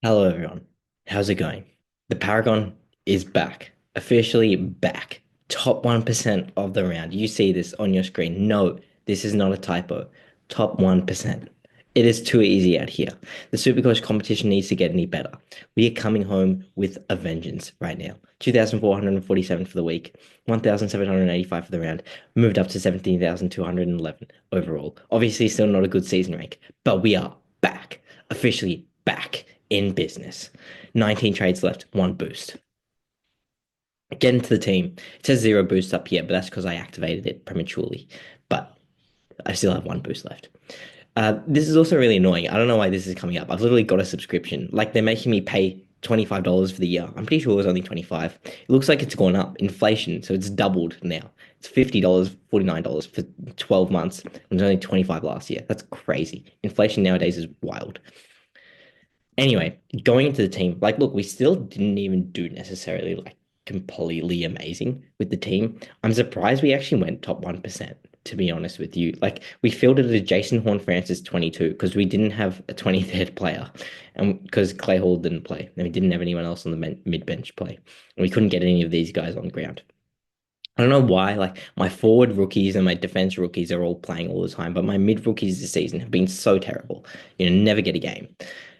Hello, everyone. How's it going? The Paragon is back, officially back. Top 1% of the round. You see this on your screen. No, this is not a typo. Top 1%. It is too easy out here. The Supercoach competition needs to get any better. We are coming home with a vengeance right now. 2,447 for the week, 1,785 for the round, moved up to 17,211 overall. Obviously, still not a good season rank, but we are back, officially back in business. 19 trades left, one boost. Get into the team. It says zero boost up here, but that's because I activated it prematurely. But I still have one boost left. This is also really annoying. I don't know why this is coming up. I've literally got a subscription. Like they're making me pay $25 for the year. I'm pretty sure it was only 25. It looks like it's gone up. Inflation, so it's doubled now. It's $50, $49 for 12 months. It was only 25 last year. That's crazy. Inflation nowadays is wild. Anyway, going into the team, like, look, we still didn't even do necessarily like completely amazing with the team. I'm surprised we actually went top 1%, to be honest with you. Like, we fielded a Jason Horn-Francis 22 because we didn't have a 23rd player and because Clay Hall didn't play and we didn't have anyone else on the mid-bench play. And we couldn't get any of these guys on the ground. I don't know why, like my forward rookies and my defense rookies are all playing all the time, but my mid rookies this season have been so terrible. Never get a game,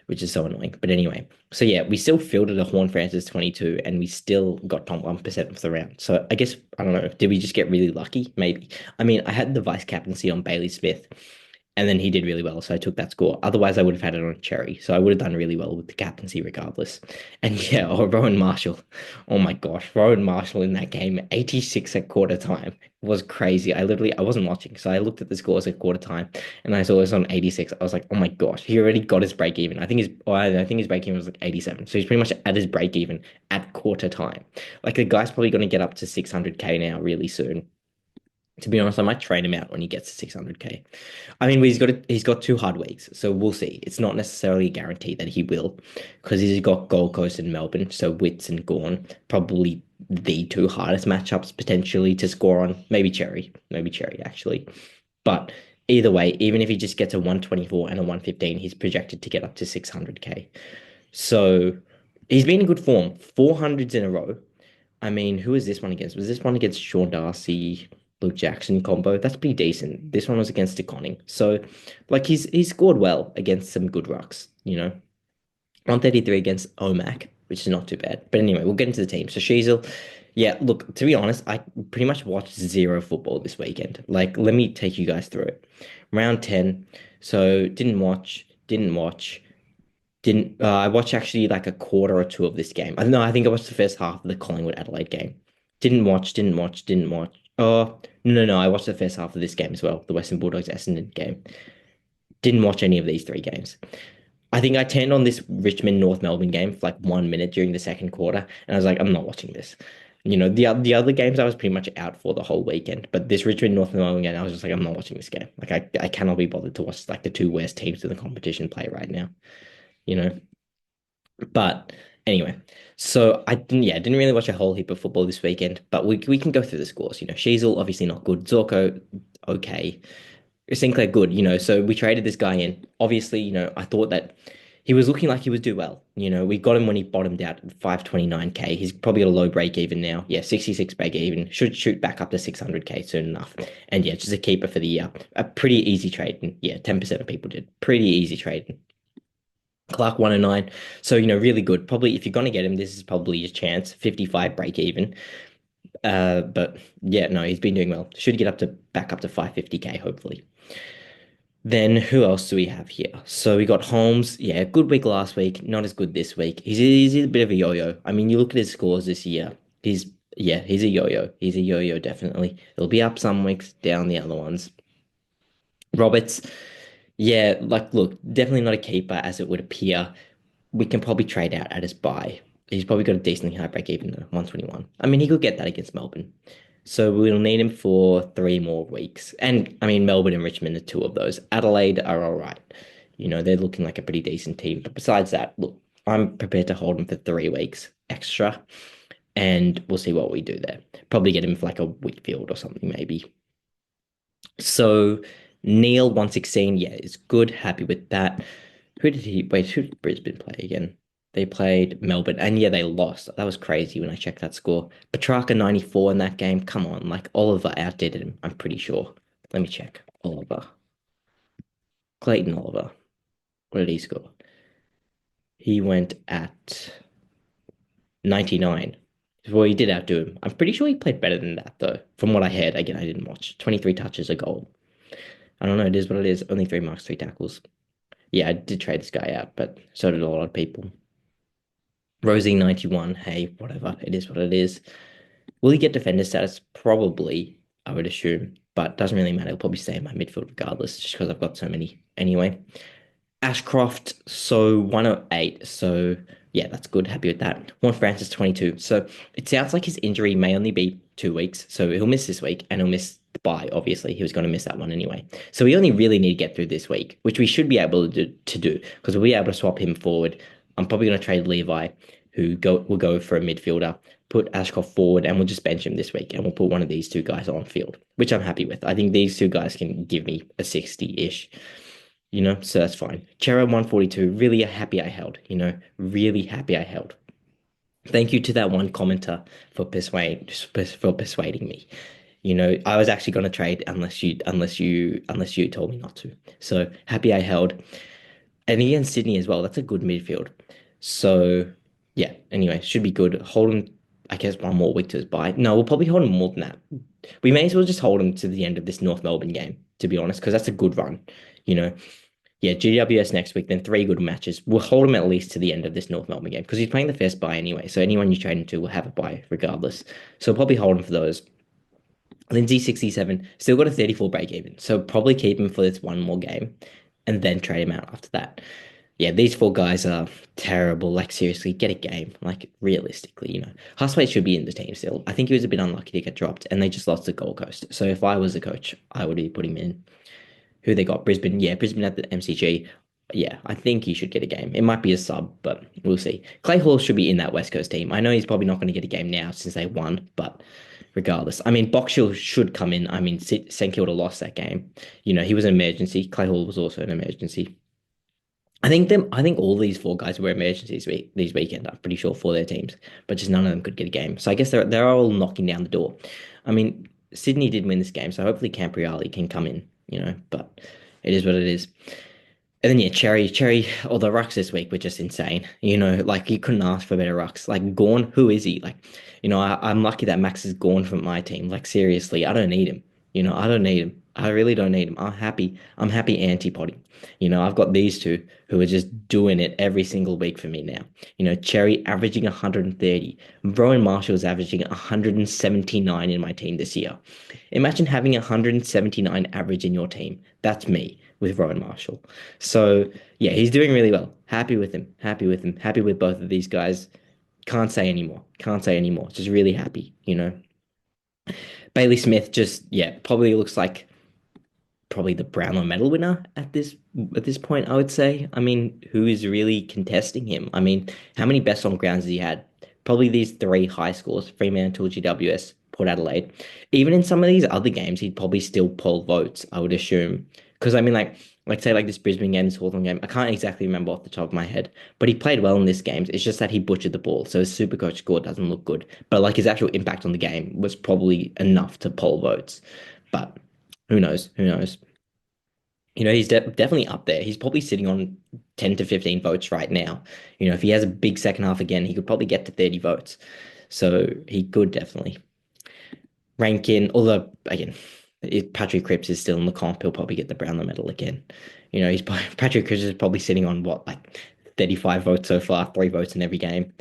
which is so annoying. But anyway, so yeah, we still fielded a Horn Francis 22 and we still got top 1% of the round. So I guess, I don't know, did we just get really lucky? Maybe. I mean, I had the vice captaincy on Bailey Smith and then he did really well, so I took that score. Otherwise, I would have had it on Cherry. So I would have done really well with the captaincy regardless. And yeah, oh, Rowan Marshall. Oh my gosh, Rowan Marshall in that game, 86 at quarter time was crazy. I wasn't watching, so I looked at the scores at quarter time and I saw it was on 86. I was like, oh my gosh, he already got his break even. I think his break even was like 87. So he's pretty much at his break even at quarter time. Like the guy's probably going to get up to 600K now really soon. To be honest, I might trade him out when he gets to 600K. I mean, he's got 2 hard weeks, so we'll see. It's not necessarily a guarantee that he will, because he's got Gold Coast and Melbourne, so Wits and Gorn, probably the two hardest matchups potentially to score on. Maybe Cherry actually. But either way, even if he just gets a 124 and a 115, he's projected to get up to 600K. So he's been in good form, 400s in a row. I mean, who is this one against? Was this one against Sean Darcy, Luke Jackson combo? That's pretty decent. This one was against DeConning. So, like, he's scored well against some good rucks. 133 against Omac, which is not too bad. But anyway, we'll get into the team. So Sheasel, yeah, look, to be honest, I pretty much watched zero football this weekend. Like, let me take you guys through it. Round 10. So didn't watch. Didn't I watched actually like a quarter or two of this game. I don't know, I think I watched the first half of the Collingwood Adelaide game. Didn't watch. Oh, no, I watched the first half of this game as well, the Western Bulldogs Essendon game. Didn't watch any of these 3 games. I think I turned on this Richmond North Melbourne game for like 1 minute during the second quarter, and I was like, I'm not watching this. The other games I was pretty much out for the whole weekend, but this Richmond North Melbourne game, I was just like, I'm not watching this game. Like I cannot be bothered to watch like the two worst teams in the competition play right now. You know. But anyway, so I didn't really watch a whole heap of football this weekend, but we can go through the scores. Sheasel obviously not good, Zorko okay, Sinclair good. So we traded this guy in. Obviously, I thought that he was looking like he would do well. We got him when he bottomed out at 529K. He's probably got a low break even now. Yeah, 66 break even. Should shoot back up to 600K soon enough. And yeah, just a keeper for the year. A pretty easy trade. And yeah, 10% of people did. Pretty easy trade. Clark 109. So, really good. Probably if you're going to get him, this is probably your chance. 55 break even. But yeah, no, he's been doing well. Should get back up to 550K, hopefully. Then who else do we have here? So we got Holmes. Yeah, good week last week. Not as good this week. He's a bit of a yo-yo. I mean, you look at his scores this year. He's a yo-yo. He's a yo-yo, definitely. He'll be up some weeks, down the other ones. Roberts. Yeah, like, look, definitely not a keeper as it would appear. We can probably trade out at his buy. He's probably got a decently high break even though, 121. I mean, he could get that against Melbourne. So we'll need him for 3 more weeks. And I mean, Melbourne and Richmond are two of those. Adelaide are all right. They're looking like a pretty decent team. But besides that, look, I'm prepared to hold him for 3 weeks extra. And we'll see what we do there. Probably get him for like a Whitfield or something, maybe. So Neil 116, yeah, is good. Happy with that. Who did Brisbane play again? They played Melbourne, and yeah, they lost. That was crazy when I checked that score. Petrarca 94 in that game. Come on, like Oliver outdid him, I'm pretty sure. Let me check. Oliver. Clayton Oliver. What did he score? He went at 99. Well, he did outdo him. I'm pretty sure he played better than that, though. From what I heard, again, I didn't watch. 23 touches, a goal. I don't know, it is what it is. Only 3 marks, 3 tackles. Yeah, I did trade this guy out, but so did a lot of people. Rosie 91. Hey, whatever. It is what it is. Will he get defender status? Probably, I would assume, but doesn't really matter. He'll probably stay in my midfield regardless, just because I've got so many anyway. Ashcroft, so 108. So yeah, that's good. Happy with that. Juan Francis 22. So it sounds like his injury may only be 2 weeks. So he'll miss this week and he'll miss the bye. Obviously, he was going to miss that one anyway. So we only really need to get through this week, which we should be able to do because we'll be able to swap him forward. I'm probably going to trade Levi, who will go for a midfielder, put Ashcroft forward, and we'll just bench him this week, and we'll put one of these two guys on field, which I'm happy with. I think these two guys can give me a 60-ish. So that's fine. Chera 142, really happy I held, really happy I held. Thank you to that one commenter for persuading me. I was actually going to trade unless you told me not to. So happy I held. And against Sydney as well, that's a good midfield. So yeah, anyway, should be good. Hold him, I guess, one more week to his bye. No, we'll probably hold him more than that. We may as well just hold him to the end of this North Melbourne game, to be honest, because that's a good run. You know, yeah, GWS next week, then 3 good matches. We'll hold him at least to the end of this North Melbourne game because he's playing the first bye anyway. So anyone you trade him to will have a bye regardless. So we'll probably hold him for those. Lindsay 67, still got a 34 break even. So probably keep him for this one more game and then trade him out after that. Yeah, these 4 guys are terrible. Like, seriously, get a game. Like, realistically, Hustwaite should be in the team still. I think he was a bit unlucky to get dropped, and they just lost to Gold Coast. So if I was a coach, I would be putting him in. Who they got? Brisbane. Yeah, Brisbane at the MCG. Yeah, I think he should get a game. It might be a sub, but we'll see. Clay Hall should be in that West Coast team. I know he's probably not going to get a game now since they won, but regardless. I mean, Boxhill should come in. I mean, St Kilda lost that game. He was an emergency. Clay Hall was also an emergency. I think all these 4 guys were emergencies these weekend. I'm pretty sure for their teams, but just none of them could get a game. So I guess they're all knocking down the door. I mean, Sydney did win this game, so hopefully Campriali can come in. But it is what it is. And then yeah, Cherry, or the rucks this week were just insane. Like you couldn't ask for better rucks. Like Gorn, who is he? Like, I'm lucky that Max is gone from my team. Like seriously, I don't need him. I don't need him. I really don't need him. I'm happy. I'm happy anti-potting. I've got these two who are just doing it every single week for me now. Cherry averaging 130. Rowan Marshall is averaging 179 in my team this year. Imagine having 179 average in your team. That's me with Rowan Marshall. So yeah, he's doing really well. Happy with him. Happy with him. Happy with both of these guys. Can't say anymore. Can't say anymore. Just really happy. Bailey Smith just, yeah, probably looks like probably the Brownlow medal winner at this point, I would say. I mean, who is really contesting him? I mean, how many best on grounds has he had? Probably these 3 high scores: Fremantle, GWS, Port Adelaide. Even in some of these other games, he'd probably still poll votes, I would assume. Because I mean, like say like this Brisbane game, this Hawthorn game, I can't exactly remember off the top of my head, but he played well in this game. It's just that he butchered the ball, so his SuperCoach score doesn't look good. But like his actual impact on the game was probably enough to poll votes. But who knows? Who knows? He's definitely up there. He's probably sitting on 10 to 15 votes right now. If he has a big second half again, he could probably get to 30 votes. So he could definitely rank in, although, again, if Patrick Cripps is still in the comp, he'll probably get the Brownlow medal again. Patrick Cripps is probably sitting on what, like 35 votes so far, 3 votes in every game.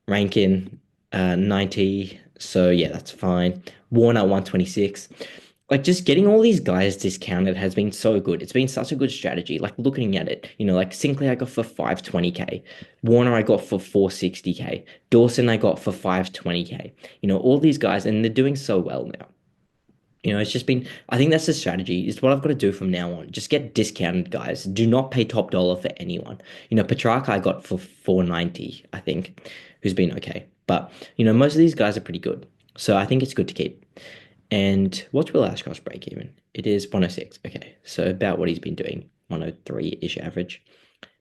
Rankin, 90. So yeah, that's fine. Warner 126. Like just getting all these guys discounted has been so good. It's been such a good strategy. Like looking at it, like Sinclair I got for 520K. Warner I got for 460K. Dawson I got for 520K. All these guys, and they're doing so well now. It's just been, I think that's the strategy. It's what I've got to do from now on. Just get discounted guys. Do not pay top dollar for anyone. Petrarca I got for 490, I think, who's been okay. But, most of these guys are pretty good. So I think it's good to keep. And what's Will Ashcroft's break even? It is 106. Okay. So about what he's been doing, 103-ish average.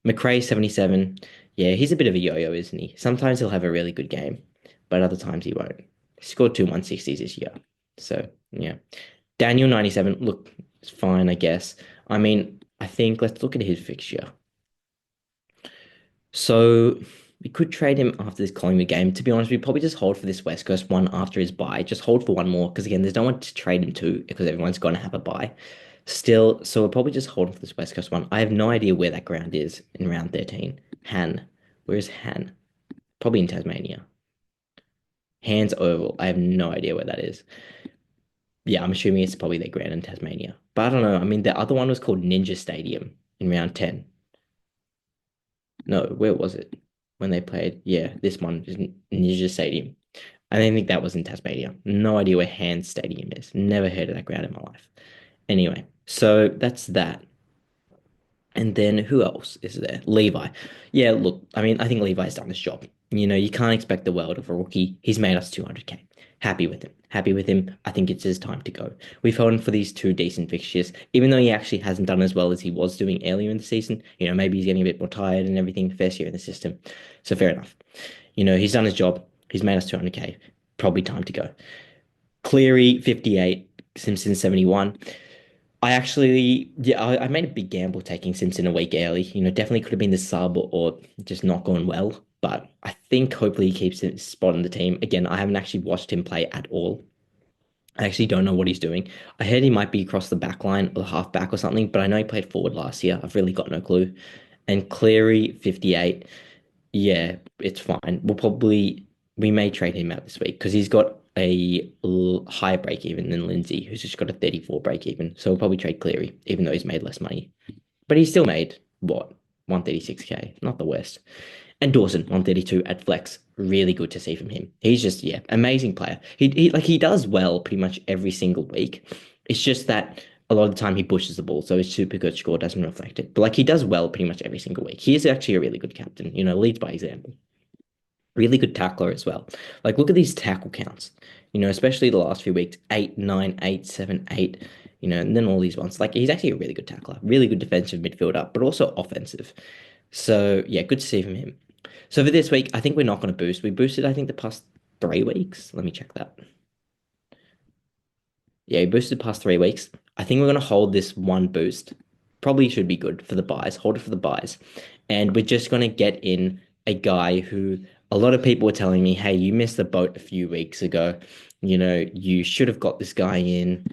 McRae 77. Yeah, he's a bit of a yo-yo, isn't he? Sometimes he'll have a really good game, but other times he won't. He scored two 160s this year. So, yeah. Daniel 97. Look, it's fine, I guess. I mean, I think let's look at his fixture. So we could trade him after this Collingwood game. To be honest, we probably just hold for this West Coast one after his bye. Just hold for one more because again, there's no one to trade him to because everyone's going to have a bye. Still, so we'll probably just hold for this West Coast one. I have no idea where that ground is in round 13. Han. Where is Han? Probably in Tasmania. Hands Oval. I have no idea where that is. Yeah, I'm assuming it's probably their ground in Tasmania. But I don't know. I mean, the other one was called Ninja Stadium in round 10. No, where was it when they played? Yeah, this one is Ninja Stadium. I don't think that was in Tasmania. No idea where Hand Stadium is. Never heard of that ground in my life. Anyway, so that's that. And then who else is there? Levi. Yeah, look, I mean, I think Levi's done his job. You know, you can't expect the world of a rookie. He's made us 200K. Happy with him. Happy with him. I think it's his time to go. We've held him for these two decent fixtures, even though he actually hasn't done as well as he was doing earlier in the season. You know, maybe he's getting a bit more tired and everything. First year in the system. So fair enough. You know, he's done his job. He's made us 200K. Probably time to go. Cleary, 58. Simpson, 71. I actually, yeah, I made a big gamble taking Simpson a week early. You know, definitely could have been the sub or just not going well. But I think hopefully he keeps his spot on the team. Again, I haven't actually watched him play at all. I actually don't know what he's doing. I heard he might be across the back line or the half back or something, but I know he played forward last year. I've really got no clue. And Cleary, 58. Yeah, it's fine. We may trade him out this week because he's got a higher break even than Lindsay, who's just got a 34 break even. So we'll probably trade Cleary, even though he's made less money. But he still made what? 136K, not the worst. And Dawson, 132 at flex. Really good to see from him. He's just, yeah, amazing player. He does well pretty much every single week. It's just that a lot of the time he pushes the ball, so his super good score doesn't reflect it. But like he does well pretty much every single week. He is actually a really good captain, you know, leads by example. Really good tackler as well. Like look at these tackle counts, you know, especially the last few weeks, 8, 9, 8, 7, 8, you know, and then all these ones. Like he's actually a really good tackler, really good defensive midfielder, but also offensive. So yeah, good to see from him. So for this week, I think we're not going to boost. We boosted, I think, the past 3 weeks. Let me check that. Yeah, we boosted past 3 weeks. I think we're going to hold this one boost. Probably should be good for the buys. Hold it for the buys. And we're just going to get in a guy who a lot of people were telling me, hey, you missed the boat a few weeks ago. You know, you should have got this guy in,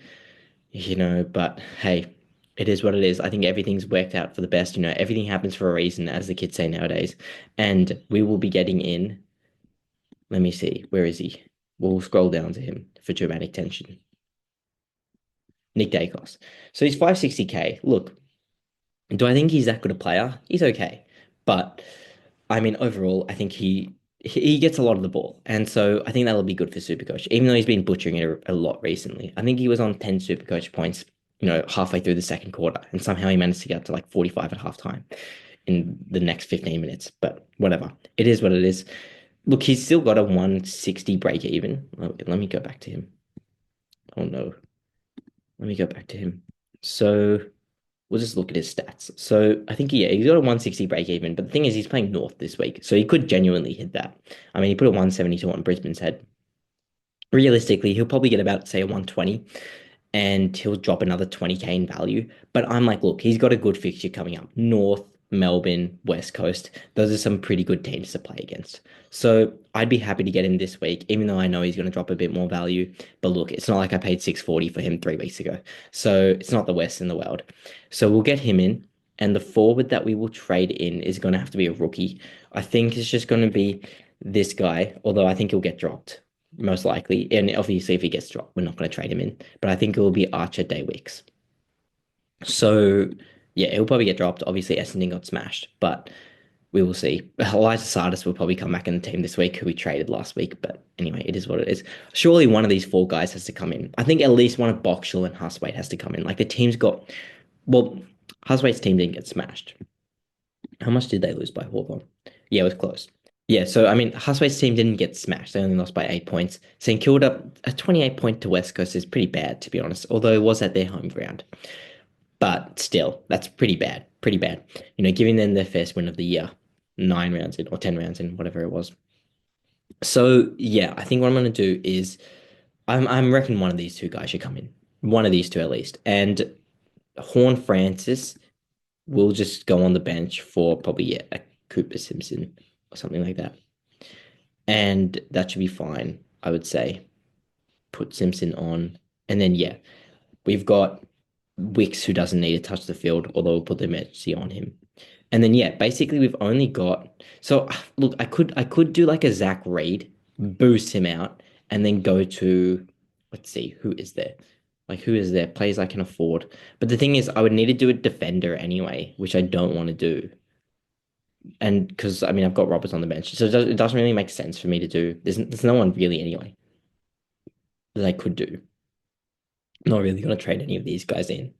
you know, but hey, it is what it is. I think everything's worked out for the best. You know, everything happens for a reason, as the kids say nowadays. And we will be getting in. Let me see. Where is he? We'll scroll down to him for dramatic tension. Nick Dacos. So he's 560K. Look, do I think he's that good a player? He's okay. But I mean, overall, I think he gets a lot of the ball. And so I think that'll be good for SuperCoach, even though he's been butchering it a lot recently. I think he was on 10 SuperCoach points, you know, halfway through the second quarter. And somehow he managed to get up to like 45 at halftime in the next 15 minutes. But whatever. It is what it is. Look, he's still got a 160 break even. Let me go back to him. Oh no. Let me go back to him. So we'll just look at his stats. So I think yeah, he's got a 160 break even, but the thing is he's playing North this week. So he could genuinely hit that. I mean, he put a 172 on Brisbane's head. Realistically, he'll probably get about say a 120 and he'll drop another 20K in value. But I'm like, look, he's got a good fixture coming up. North, Melbourne, West Coast. Those are some pretty good teams to play against. So I'd be happy to get him this week, even though I know he's going to drop a bit more value. But look, it's not like I paid 640 for him 3 weeks ago. So it's not the worst in the world. So we'll get him in. And the forward that we will trade in is going to have to be a rookie. I think it's just going to be this guy, although I think he'll get dropped most likely. And obviously, if he gets dropped, we're not going to trade him in. But I think it will be Archer Day Wicks. So yeah, he'll probably get dropped. Obviously, Essendon got smashed, but we will see. Elijah Sardis will probably come back in the team this week, who we traded last week. But anyway, it is what it is. Surely one of these four guys has to come in. I think at least one of Boxall and Huswaite has to come in. Like the team's got, well, Huswaite's team didn't get smashed. How much did they lose by Hawthorn? Yeah, it was close. Yeah, so I mean, Huswaite's team didn't get smashed. They only lost by 8 points. St Kilda, a 28 point to West Coast is pretty bad, to be honest, although it was at their home ground. But still, that's pretty bad. Pretty bad. Giving them their first win of the year, 9 rounds in or 10 rounds in, whatever it was. So yeah, I think what I'm gonna do is I'm reckon one of these two guys should come in. One of these two at least. And Horn Francis will just go on the bench for probably yeah, a Cooper Simpson or something like that. And that should be fine, I would say. Put Simpson on. And then yeah, we've got Wicks who doesn't need to touch the field, although we'll put the emergency on him. And then yeah, basically we've only got so look, I could do like a Zach Reed, boost him out, and then go to let's see, who is there? Like who is there? Players I can afford. But the thing is, I would need to do a defender anyway, which I don't want to do. And because I mean I've got Roberts on the bench, so it doesn't really make sense for me to do. There's no one really anyway that I could do. Not really gonna trade any of these guys in.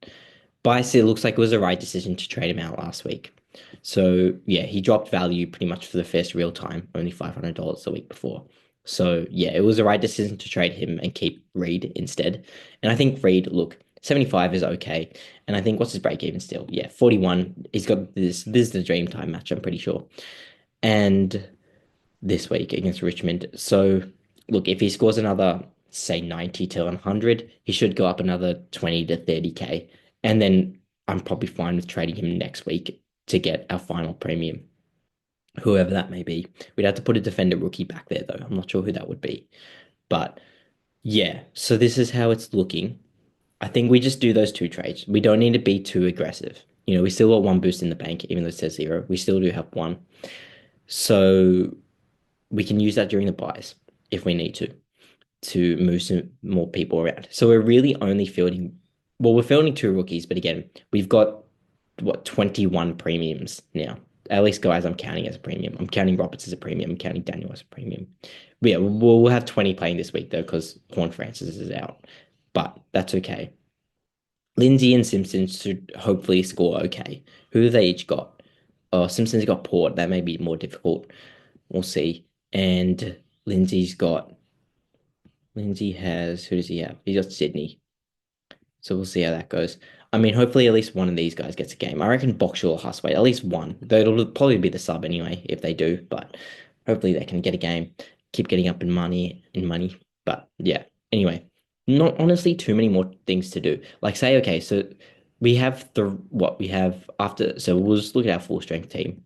Bice, it looks like it was the right decision to trade him out last week. So yeah, he dropped value pretty much for the first real time, only $500 the week before. So yeah, it was the right decision to trade him and keep Reed instead. And I think Reed, look, 75 is okay. And I think what's his break even still? Yeah, 41. He's got this. This is the dream time match, I'm pretty sure. And this week against Richmond. So, look, if he scores another, say, 90 to 100, he should go up another 20 to 30K. And then I'm probably fine with trading him next week to get our final premium, whoever that may be. We'd have to put a defender rookie back there, though. I'm not sure who that would be. But yeah, so this is how it's looking. I think we just do those two trades. We don't need to be too aggressive. We still got one boost in the bank, even though it says zero. We still do have one. So we can use that during the buys if we need to move some more people around. So we're really only fielding, well, we're fielding two rookies, but again, we've got what 21 premiums now. At least guys I'm counting as a premium. I'm counting Roberts as a premium. I'm counting Daniel as a premium. But yeah, we'll have 20 playing this week though, because Horn Francis is out. But that's okay. Lindsay and Simpson should hopefully score okay. Who have they each got? Oh, Simpson's got Port. That may be more difficult. We'll see. And Lindsay's got Lindsay has who does he have? He's got Sydney. So we'll see how that goes. I mean, hopefully at least one of these guys gets a game. I reckon Boxall or Husway, at least one. Though it'll probably be the sub anyway if they do, but hopefully they can get a game, keep getting up in money. But yeah. Anyway, not honestly too many more things to do. Like say, okay, so we have the what we have after so we'll just look at our full strength team.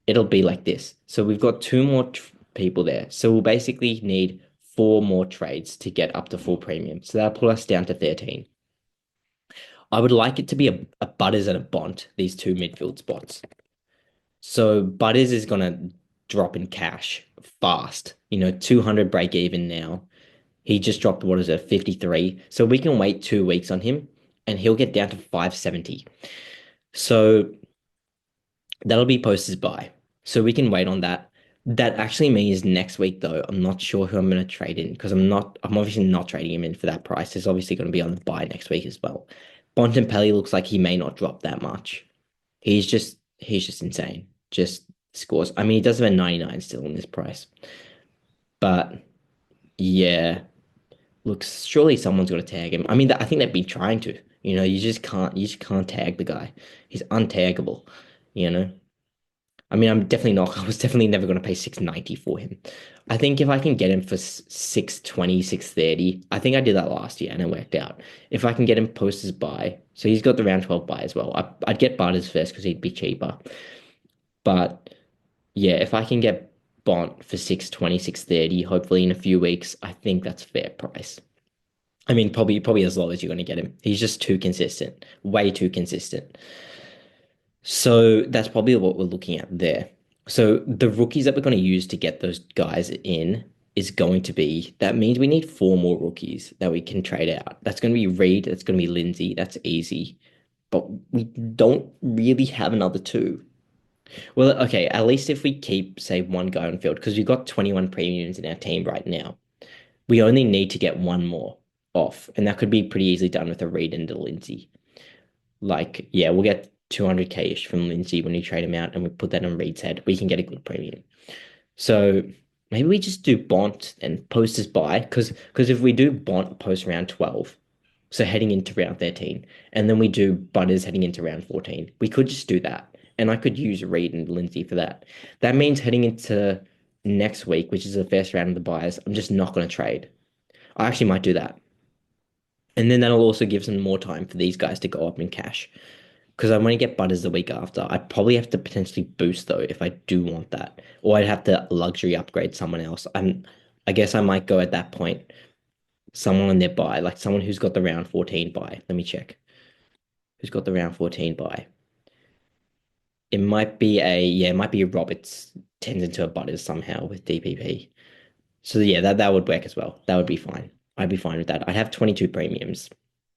It'll be like this. So we've got two more people there. So we'll basically need four more trades to get up to full premium. So that'll put us down to 13. I would like it to be a Butters and a Bont, these two midfield spots. So Butters is gonna drop in cash fast. 200 break even now. He just dropped, what is it, 53. So we can wait 2 weeks on him and he'll get down to 570. So that'll be posted by. So we can wait on that. That actually means next week though, I'm not sure who I'm gonna trade in because I'm obviously not trading him in for that price. It's obviously gonna be on the buy next week as well. Bontempelli looks like he may not drop that much. He's just insane. Just scores. I mean, he does have a 99 still in this price. But yeah, looks surely someone's got to tag him. I mean, I think they've been trying to. You just can't tag the guy. He's untaggable, you know. I mean, I'm definitely not. I was definitely never going to pay 690 for him. I think if I can get him for 620, 630, I think I did that last year and it worked out. If I can get him post as buy, so he's got the round 12 buy as well. I'd get Butters first because he'd be cheaper. But yeah, if I can get Bont for 620, 630, hopefully in a few weeks, I think that's a fair price. I mean, probably as low as you're going to get him. He's just too consistent, way too consistent. So that's probably what we're looking at there. So the rookies that we're going to use to get those guys in is going to be, that means we need four more rookies that we can trade out. That's going to be Reed, that's going to be Lindsay, that's easy. But we don't really have another two. Well, okay, at least if we keep, say, one guy on field, because we've got 21 premiums in our team right now. We only need to get one more off, and that could be pretty easily done with a Reed and a Lindsay. Like, yeah, we'll get 200K-ish from Lindsay when we trade him out and we put that on Reed's head. We can get a good premium. So maybe we just do Bont and post as buy because if we do Bont post round 12, So heading into round 13. And then we do Butters heading into round 14. We could just do that. And I could use Reed and Lindsay for that. That means heading into next week, which is the first round of the buyers, I'm just not going to trade. I actually might do that. And then that'll also give some more time for these guys to go up in cash. Because I want to get Butters the week after. I'd probably have to potentially boost though if I do want that. Or I'd have to luxury upgrade someone else. I guess I might go at that point. Someone on their buy, like someone who's got the round 14 buy. Let me check. Who's got the round 14 buy? It might be it might be a Roberts turns into a Butters somehow with DPP. So yeah, that would work as well. That would be fine. I'd be fine with that. I'd have 22 premiums.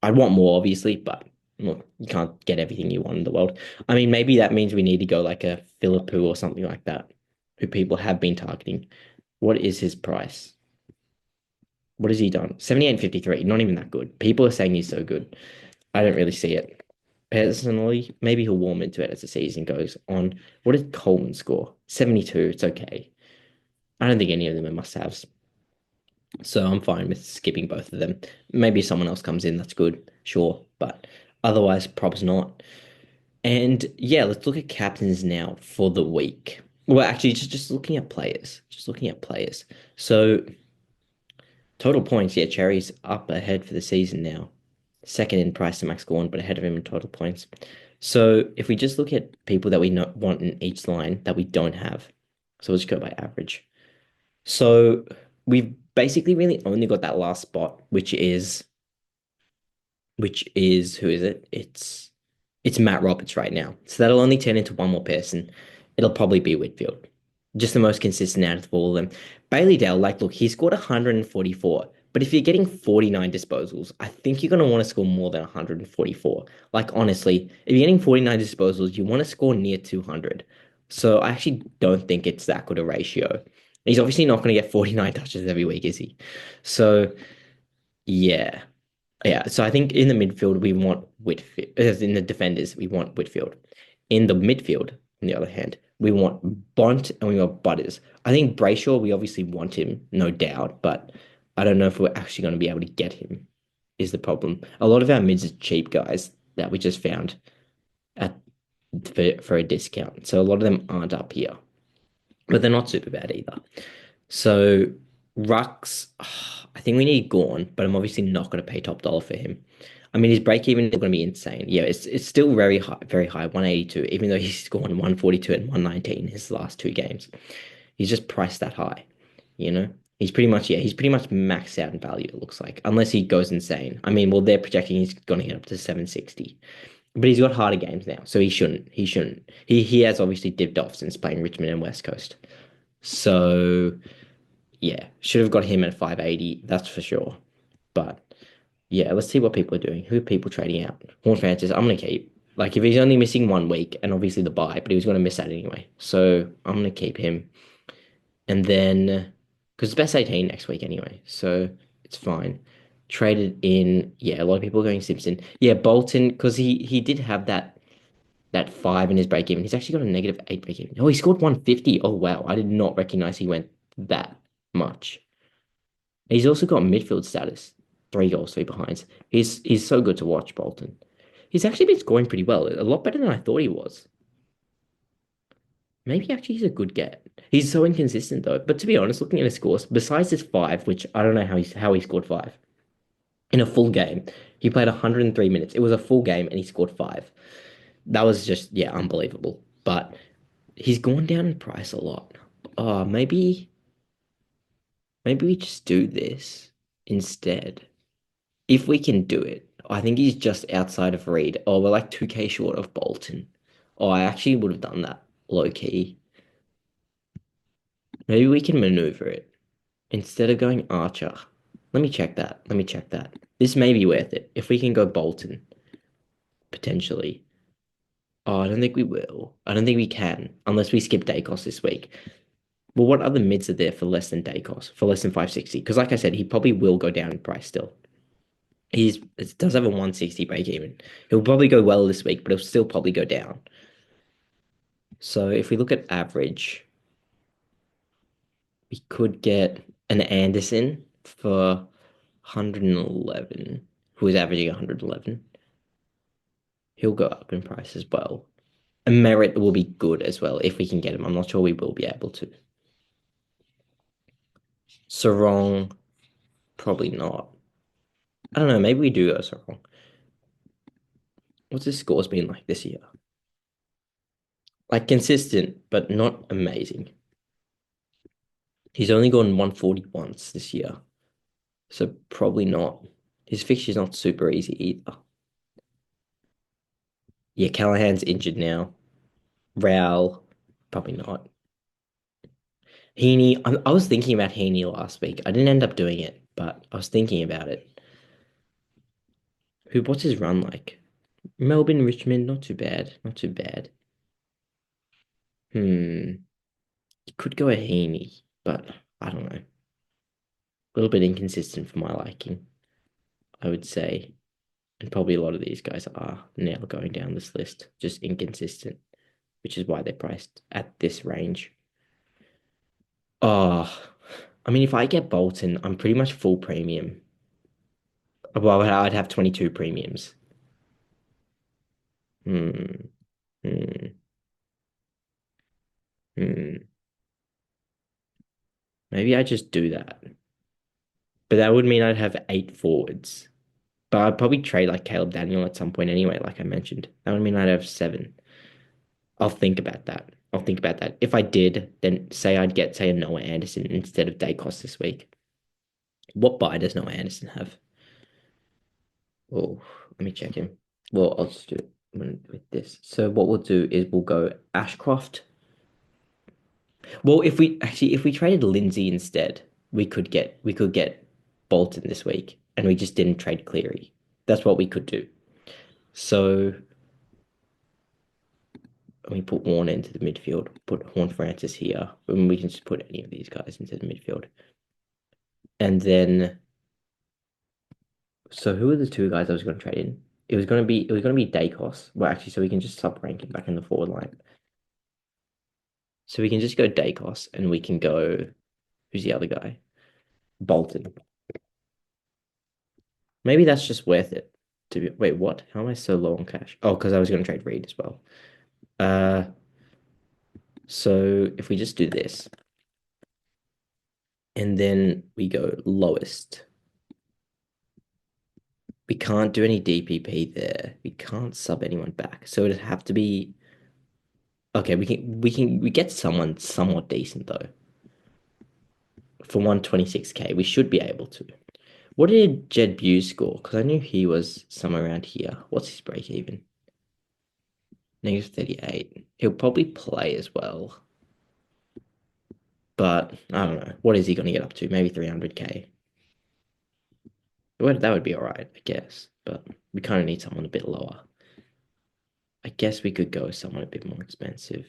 I'd want more, obviously, but look, you can't get everything you want in the world. I mean, maybe that means we need to go like a Philippou or something like that, who people have been targeting. What is his price? What has he done? 78.53, not even that good. People are saying he's so good. I don't really see it. Personally, maybe he'll warm into it as the season goes on. What did Coleman score? 72. It's okay. I don't think any of them are must-haves. So I'm fine with skipping both of them. Maybe someone else comes in, that's good, sure. But otherwise, probs not. And yeah, let's look at captains now for the week. Well, actually, just looking at players. Just looking at players. So total points, yeah, Cherry's up ahead for the season now. Second in price to Max Gorn, but ahead of him in total points. So if we just look at people that we not want in each line that we don't have, so let's go by average. So we've basically really only got that last spot, which is who is it? It's Matt Roberts right now. So that'll only turn into one more person. It'll probably be Whitfield. Just the most consistent out of all of them. Bailey Dale, like, look, he scored 144. But if you're getting 49 disposals, I think you're going to want to score more than 144. Like, honestly, if you're getting 49 disposals, you want to score near 200. So I actually don't think it's that good a ratio. He's obviously not going to get 49 touches every week, is he? So, yeah. Yeah, so I think in the midfield we want Whitfield. As in the defenders, we want Whitfield. In the midfield, on the other hand, we want Bont and we want Butters. I think Brayshaw, we obviously want him, no doubt, but I don't know if we're actually going to be able to get him, is the problem. A lot of our mids are cheap guys that we just found at for a discount. So a lot of them aren't up here, but they're not super bad either. So Rux, I think we need Gorn, but I'm obviously not going to pay top dollar for him. I mean, his break even is going to be insane. Yeah, it's still very high, 182, even though he's scored 142 and 119 in his last two games. He's just priced that high, you know? He's pretty much maxed out in value, it looks like, unless he goes insane. I mean, well, they're projecting he's going to get up to 760. But he's got harder games now, so he shouldn't. He shouldn't. He has obviously dipped off since playing Richmond and West Coast. So yeah, should have got him at 580, that's for sure. But yeah, let's see what people are doing. Who are people trading out? Horn Francis, I'm gonna keep. Like if he's only missing 1 week, and obviously the bye, but he was gonna miss that anyway. So I'm gonna keep him. And then because it's best 18 next week anyway, so it's fine. Traded in, yeah, a lot of people are going Simpson. Yeah, Bolton, because he did have that five in his break even. He's actually got a -8 break even. Oh, he scored 150. Oh wow, I did not recognize he went that much. He's also got midfield status, 3 goals, 3 behinds. He's so good to watch, Bolton. He's actually been scoring pretty well, a lot better than I thought he was. Maybe actually he's a good get. He's so inconsistent though. But to be honest, looking at his scores, besides his five, which I don't know how he scored five in a full game, he played 103 minutes. It was a full game and he scored five. That was just yeah, unbelievable. But he's gone down in price a lot. Oh, maybe we just do this instead. If we can do it, I think he's just outside of Reed. Oh, we're like 2K short of Bolton. Oh, I actually would have done that low key. Maybe we can maneuver it instead of going Archer. Let me check that. Let me check that. This may be worth it if we can go Bolton potentially. Oh, I don't think we will. I don't think we can unless we skip Dacos this week. Well, what other mids are there for less than Dacos, for less than 560? Because like I said, he probably will go down in price still. It does have a 160 break even. He'll probably go well this week, but he'll still probably go down. So if we look at average, we could get an Anderson for 111. who is averaging 111. He'll go up in price as well. And Merritt will be good as well if we can get him. I'm not sure we will be able to. Sarong, probably not. I don't know. Maybe we do go Sarong. What's his scores been like this year? Like consistent, but not amazing. He's only gone 140 once this year. So probably not. His fixture's not super easy either. Yeah, Callahan's injured now. Raul, probably not. Heaney, I was thinking about Heaney last week. I didn't end up doing it, but I was thinking about it. What's his run like? Melbourne, Richmond, not too bad. Not too bad. You could go a Heaney, but I don't know. A little bit inconsistent for my liking, I would say. And probably a lot of these guys are now going down this list, just inconsistent, which is why they're priced at this range. Oh, I mean, if I get Bolton, I'm pretty much full premium. Well, I'd have 22 premiums. Hmm. Hmm. Hmm. Maybe I just do that. But that would mean I'd have eight forwards. But I'd probably trade like Caleb Daniel at some point anyway, like I mentioned. That would mean I'd have seven. I'll think about that. I'll think about that. If I did, then say I'd get, say, a Noah Anderson instead of Dacos this week. What buy does Noah Anderson have? Oh, let me check him. Well, I'll just do it with this. So what we'll do is we'll go Ashcroft. Well, if we traded Lindsay instead, we could get Bolton this week, and we just didn't trade Cleary. That's what we could do. So we put Warner into the midfield, put Horn Francis here, and we can just put any of these guys into the midfield. And then, so who are the two guys I was going to trade in? It was going to be Dacos. Well, actually, so we can just sub rank him back in the forward line. So we can just go Dacos, and we can go. Who's the other guy? Bolton. Maybe that's just worth it. Wait, what? How am I so low on cash? Oh, because I was going to trade Reed as well. Uh, so if we just do this, and then we go lowest, we can't do any DPP there. We can't sub anyone back. So it'd have to be okay. We get someone somewhat decent though for 126K. We should be able to. What did Jed Buse score? Because I knew he was somewhere around here. What's his break even? -38. He'll probably play as well. But I don't know. What is he going to get up to? Maybe 300K. Well, that would be all right, I guess. But we kind of need someone a bit lower. I guess we could go with someone a bit more expensive.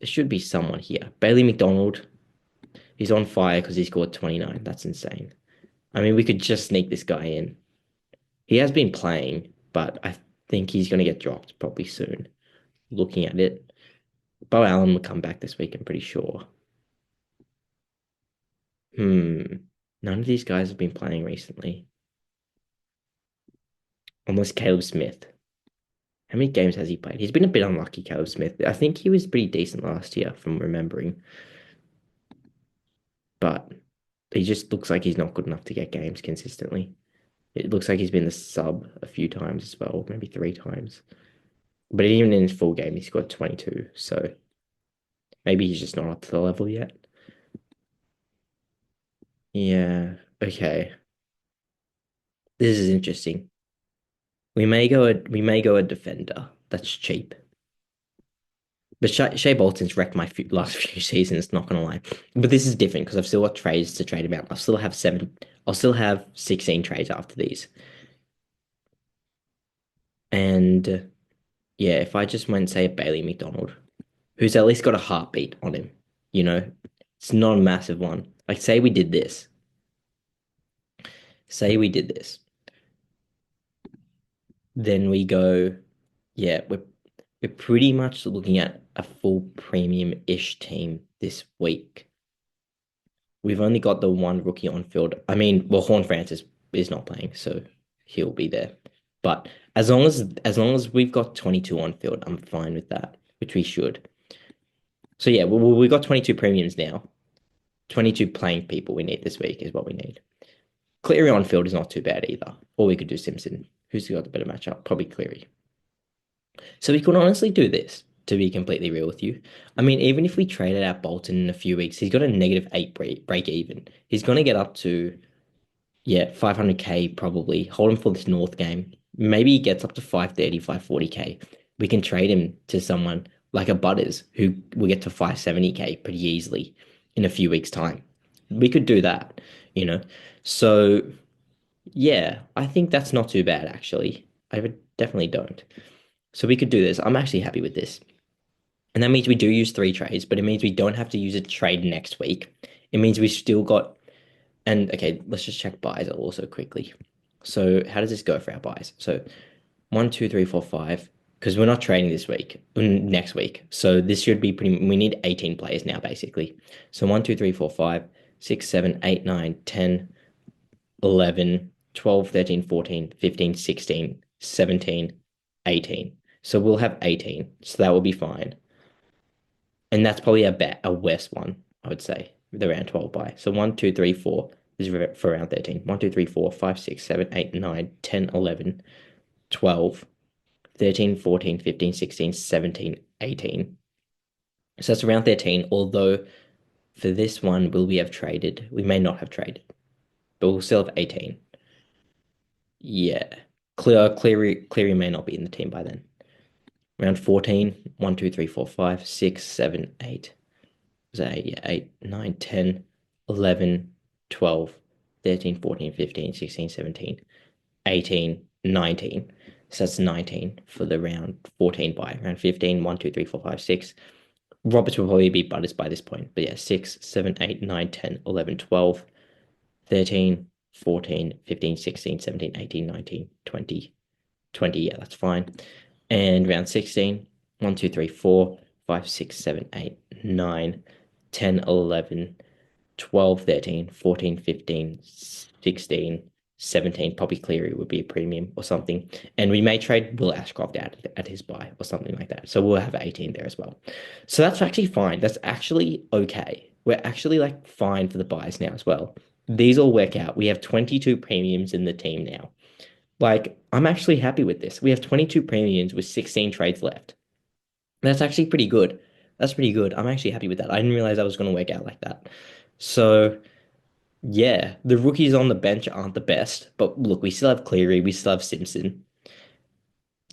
There should be someone here. Bailey McDonald. He's on fire because he scored 29. That's insane. I mean, we could just sneak this guy in. He has been playing, but I think he's going to get dropped probably soon. Looking at it. Bo Allen will come back this week, I'm pretty sure. None of these guys have been playing recently. Unless Caleb Smith. How many games has he played? He's been a bit unlucky, Caleb Smith. I think he was pretty decent last year, from remembering. But he just looks like he's not good enough to get games consistently. It looks like he's been the sub a few times as well, maybe three times. But even in his full game, he scored 22. So maybe he's just not up to the level yet. Yeah. Okay. This is interesting. We may go a defender. That's cheap. But Shea Bolton's wrecked my last few seasons, not gonna lie. But this is different because I've still got trades to trade about. I'll still have 16 trades after these. And yeah, if I just went, say, a Bailey McDonald, who's at least got a heartbeat on him, you know, it's not a massive one. Like, say we did this. Say we did this. Then we go, yeah, we're pretty much looking at a full premium-ish team this week. We've only got the one rookie on field. I mean, well, Horn Francis is not playing, so he'll be there. But as long as we've got 22 on field, I'm fine with that, which we should. So yeah, we've got 22 premiums now. 22 playing people we need this week is what we need. Cleary on field is not too bad either. Or we could do Simpson. Who's got the better matchup? Probably Cleary. So we could honestly do this, to be completely real with you. I mean, even if we traded out Bolton in a few weeks, he's got a -8 break even. He's going to get up to, yeah, 500k probably. Hold him for this North game. Maybe he gets up to 530, 540k. We can trade him to someone like a Butters who will get to 570k pretty easily in a few weeks' time. We could do that, you know. So, yeah, I think that's not too bad actually. Definitely don't. So we could do this. I'm actually happy with this. And that means we do use three trades, but it means we don't have to use a trade next week. It means we've still got, and okay, let's just check buys also quickly. So how does this go for our buys? So one, two, three, four, five, because we're not trading this week, next week. So this should be we need 18 players now, basically. So 1, 2, 3, 4, 5, 6, 7, 8, 9, 10, 11, 12, 13, 14, 15, 16, 17, 18. So we'll have 18. So that will be fine. And that's probably a worse one, I would say, with around 12 by. So 1, 2, 3, 4 is for around 13. 1, 2, 3, 4, 5, 6, 7, 8, 9, 10, 11, 12, 13, 14, 15, 16, 17, 18. So that's around 13, although for this one, will we have traded? We may not have traded, but we'll still have 18. Yeah. Cleary may not be in the team by then. Around 14, 1, 2, 3, 4, 5, 6, 7, 8. Was that 8? Yeah, 8, 9, 10, 11, 12, 13, 14, 15, 16, 17, 18, 19. So that's 19 for the round 14 by. Round 15, 1, 2, 3, 4, 5, 6. Roberts will probably be Butters by this point. But yeah, 6, 7, 8, 9, 10, 11, 12, 13, 14, 15, 16, 17, 18, 19, 20. 20, yeah, that's fine. And round 16, 1, 2, 3, 4, 5, 6, 7, 8, 9, 10, 11, 12, 13, 14, 15, 16, 17. Probably Cleary would be a premium or something. And we may trade Will Ashcroft out at his buy or something like that. So we'll have 18 there as well. So that's actually fine. That's actually okay. We're actually like fine for the buys now as well. These all work out. We have 22 premiums in the team now. Like, I'm actually happy with this. We have 22 premiums with 16 trades left. That's actually pretty good. That's pretty good. I'm actually happy with that. I didn't realize that was going to work out like that. So, yeah, the rookies on the bench aren't the best, but look, we still have Cleary, we still have Simpson.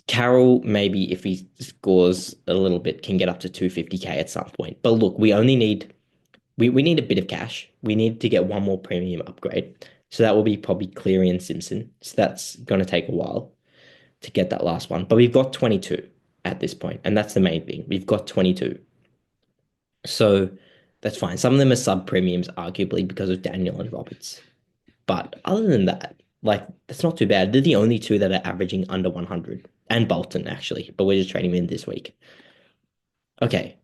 Carroll, maybe if he scores a little bit, can get up to 250k at some point. But look, we need a bit of cash. We need to get one more premium upgrade. So that will be probably Cleary and Simpson. So that's going to take a while to get that last one. But we've got 22 at this point, and that's the main thing. We've got 22. So that's fine. Some of them are sub premiums, arguably, because of Daniel and Roberts. But other than that, like, that's not too bad. They're the only two that are averaging under 100. And Bolton, actually. But we're just trading them in this week. Okay.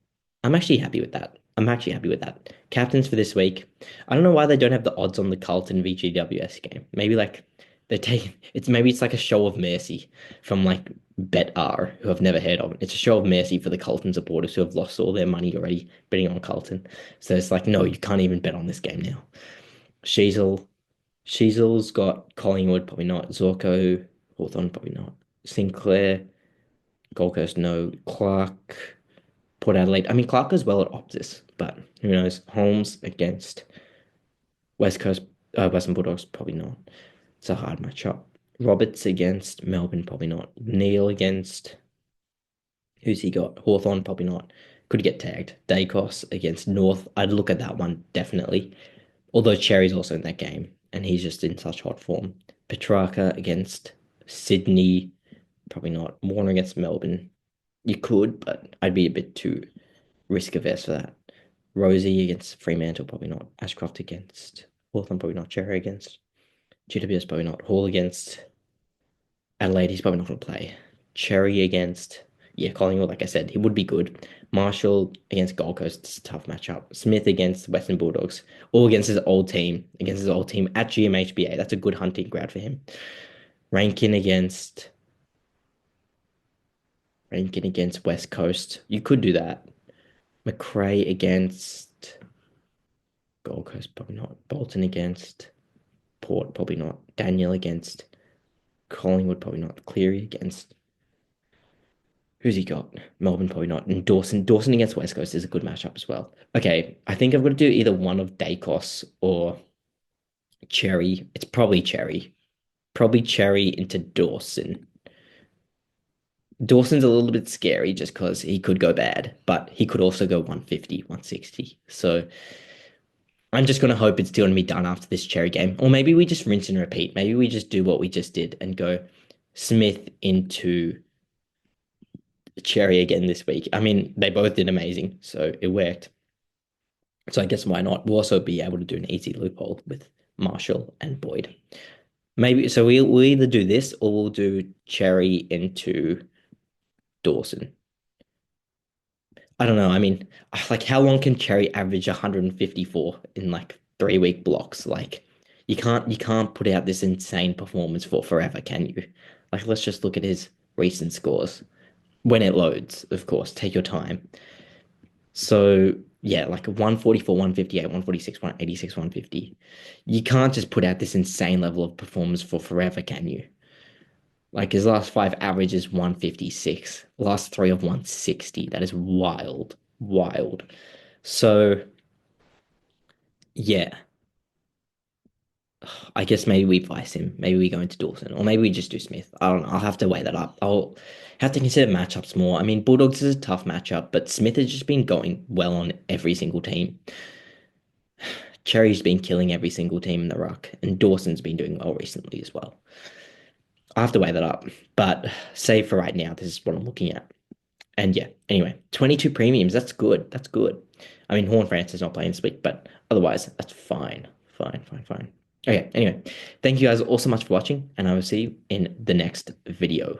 I'm actually happy with that. I'm actually happy with that. Captains for this week. I don't know why they don't have the odds on the Carlton VGWS game. Maybe like they take it's like a show of mercy from like Bet R, who I've never heard of. It's a show of mercy for the Carlton supporters who have lost all their money already betting on Carlton. So it's like, no, you can't even bet on this game now. Sheasel. Sheasel's got Collingwood, probably not. Zorko, Hawthorn, probably not. Sinclair, Gold Coast, no. Clark. Port Adelaide. I mean, Clark as well at Optus, but who knows? Holmes against West Coast, Western Bulldogs, probably not. It's a hard matchup. Roberts against Melbourne, probably not. Neil against who's he got? Hawthorn, probably not. Could get tagged. Dacos against North. I'd look at that one definitely. Although Cherry's also in that game, and he's just in such hot form. Petrarca against Sydney, probably not. Warner against Melbourne. You could, but I'd be a bit too risk averse for that. Rosie against Fremantle, probably not. Ashcroft against Hawthorn, probably not. Cherry against GWS, probably not. Hall against Adelaide, he's probably not going to play. Cherry against, yeah, Collingwood, like I said, he would be good. Marshall against Gold Coast, it's a tough matchup. Smith against Western Bulldogs, all against his old team at GMHBA. That's a good hunting ground for him. Rankin against Rankin against West Coast. You could do that. McRae against Gold Coast, probably not. Bolton against Port, probably not. Daniel against Collingwood, probably not. Cleary against who's he got? Melbourne, probably not. And Dawson against West Coast is a good matchup as well. Okay, I think I've got to do either one of Dacos or Cherry. It's probably Cherry. Probably Cherry into Dawson. Dawson's a little bit scary just because he could go bad, but he could also go 150, 160. So I'm just going to hope it's still going to be done after this Cherry game. Or maybe we just rinse and repeat. Maybe we just do what we just did and go Smith into Cherry again this week. I mean, they both did amazing, so it worked. So I guess why not? We'll also be able to do an easy loophole with Marshall and Boyd. Maybe so we'll either do this or we'll do Cherry into Dawson. I don't know. I mean, like how long can Cherry average 154 in like 3 week blocks? Like you can't put out this insane performance for forever, can you? Like let's just look at his recent scores. When it loads, of course, take your time. So yeah, like 144, 158, 146, 186, 150. You can't just put out this insane level of performance for forever, can you? Like his last five averages 156, last three of 160. That is wild, wild. So yeah, I guess maybe we vice him. Maybe we go into Dawson, or maybe we just do Smith. I don't know. I'll have to weigh that up. I'll have to consider matchups more. I mean, Bulldogs is a tough matchup, but Smith has just been going well on every single team. Cherry's been killing every single team in the ruck, and Dawson's been doing well recently as well. I'll have to weigh that up, but save for right now, this is what I'm looking at. And yeah, anyway, 22 premiums. That's good. That's good. I mean, Horn France is not playing this week, but otherwise, that's fine. Fine, fine, fine. Okay, anyway, thank you guys all so much for watching, and I will see you in the next video.